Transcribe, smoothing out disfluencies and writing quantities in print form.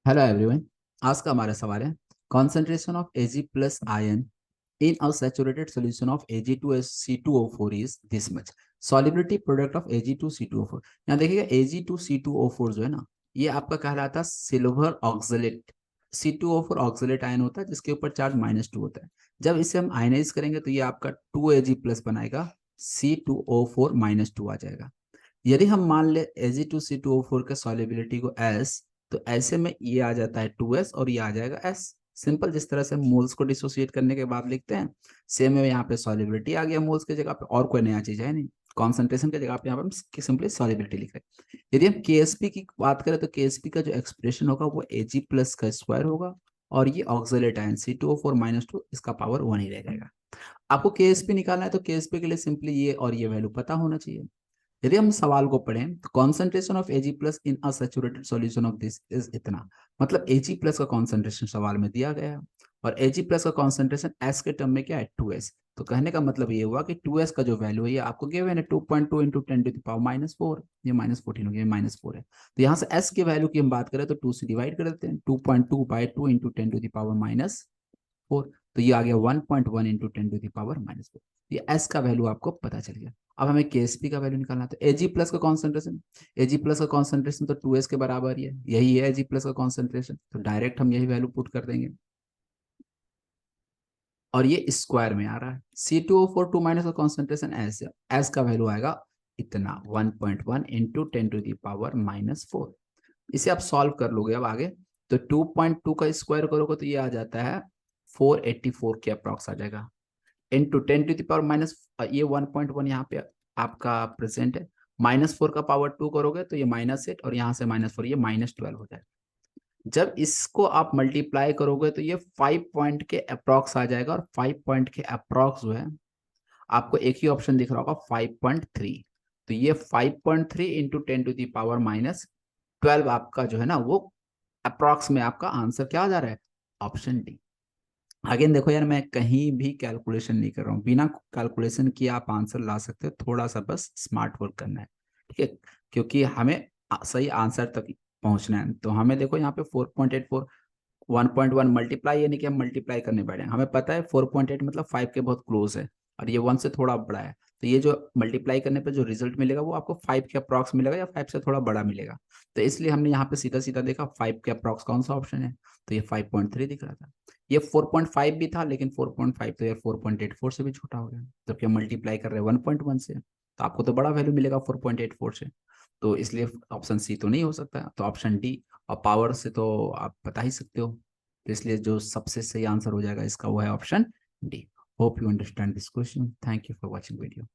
Hello everyone. आज का हमारा सवाल है concentration of Ag plus ion in a saturated solution of Ag2C2O4 is this much. Solubility product of Ag2C2O4। यहाँ देखिएगा Ag2C2O4 जो है ना, ये आपका कहलाता है silver oxalate. C2O4 oxalate ion होता है जिसके ऊपर चार्ज -2 होता है। जब इसे हम आयनाइज करेंगे तो ये आपका 2Ag प्लस बनाएगा, C2O4 - 2 आ जाएगा। यदि हम मान ले Ag2C2O4 के सॉल्युबिलिटी को S, तो ऐसे में ये आ जाता है 2S और ये आ जाएगा S। सिंपल, जिस तरह से मोल्स को डिसोसिएट करने के बाद लिखते हैं, सेम है यहाँ पे सॉल्युबिलिटी आ गया मोल्स की जगह पे, और कोई नया चीज है नहीं। कॉन्सेंट्रेशन की जगह पे यहाँ पे हम सिंपली सॉल्युबिलिटी लिख रहे हैं। यदि हम KSP की बात करें तो KSP का जो एक्सप्रेशन होगा वो Ag प्लस का स्क्वायर होगा, और ये ऑक्सलेट आयन C2O4 - 2 इसका पावर 1 ही रह जाएगा। आपको KSP निकालना है तो KSP के लिए सिंपली ये और ये वैल्यू पता होना चाहिए। यदि हम सवाल को पढ़ें तो concentration of Ag plus in a saturated solution of this is इतना, मतलब Ag प्लस का कॉन्सेंट्रेशन सवाल में दिया गया है, और Ag प्लस का कॉन्सेंट्रेशन S के टर्म में क्या है 2S। तो कहने का मतलब ये हुआ कि 2S का जो वैल्यू है ये आपको गिवन है 2.2 इंटू 10⁻⁴। ये -14 हो गया, -4 है। तो यहाँ से S के वैल्यू की हम बात करें तो 2 से डिवाइड कर देते हैं, 2.2/2 इंटू 10⁻⁴। तो ये आ गया 1.1 इंटू 10⁻⁴। ये S का वैल्यू आपको पता चल गया। अब हमें KSP का वैल्यू निकालना था। Ag प्लस का कॉन्सेंट्रेशन, Ag प्लस का कॉन्सेंट्रेशन तो 2S के बराबर ही है, यही है Ag प्लस का कॉन्सेंट्रेशन, तो डायरेक्ट हम यही वैल्यू पुट कर देंगे, और ये स्क्वायर में आ रहा है। C2O4 2 माइनस का कॉन्सेंट्रेशन S है, S का वैल्यू आएगा इतना 1.1 इंटू 10⁻⁴। इसे आप सॉल्व कर लोगे अब आगे, तो 2.2 का स्क्वायर करोगे तो ये आ जाता है 484 के अप्रॉक्स आ जाएगा, इंटू 10⁻⁻, ये 1.1 यहाँ पे आपका प्रेजेंट है, -4 का पावर 2 करोगे तो ये -8, और यहाँ से -4 ये -12 हो जाएगा। जब इसको आप मल्टीप्लाई करोगे तो ये 5 पॉइंट के अप्रॉक्स आ जाएगा, और 5 पॉइंट के अप्रॉक्स जो है आपको एक ही ऑप्शन दिख रहा होगा 5.3। तो ये 5.3 इंटू 10⁻⁻12 आपका जो है ना वो अप्रॉक्स में आपका आंसर क्या आ जा रहा है, ऑप्शन डी। अगेन देखो यार, मैं कहीं भी कैलकुलेशन नहीं कर रहा हूँ, बिना कैलकुलेशन किए आप आंसर ला सकते हो, थोड़ा सा बस स्मार्ट वर्क करना है, ठीक है। क्योंकि हमें सही आंसर तक पहुंचना है, तो हमें देखो यहाँ पे 4.84, 1.1 मल्टीप्लाई, यानी कि हम मल्टीप्लाई करने बैठे हैं, हमें पता है 4.8 मतलब 5 के बहुत क्लोज है, और ये 1 से थोड़ा बड़ा है, तो ये जो मल्टीप्लाई करने पे जो रिजल्ट मिलेगा वो आपको 5 के अप्रॉक्स मिलेगा, या 5 से थोड़ा बड़ा मिलेगा। तो इसलिए हमने यहाँ पे सीधा सीधा देखा 5 के अप्रॉक्स कौन सा ऑप्शन है, तो ये 5.3 दिख रहा था। ये 4.5 भी था, लेकिन 4.5 तो यार 4.84 से भी छोटा हो गया, जबकि हम मल्टीप्लाई कर रहे हैं 1.1 से, तो आपको तो बड़ा वैल्यू मिलेगा 4.84 से। तो इसलिए ऑप्शन सी तो नहीं हो सकता, तो ऑप्शन डी। और पावर से तो आप बता ही सकते हो, तो इसलिए जो सबसे सही आंसर हो जाएगा इसका वो है option D. Hope you understand this question. Thank you for watching video.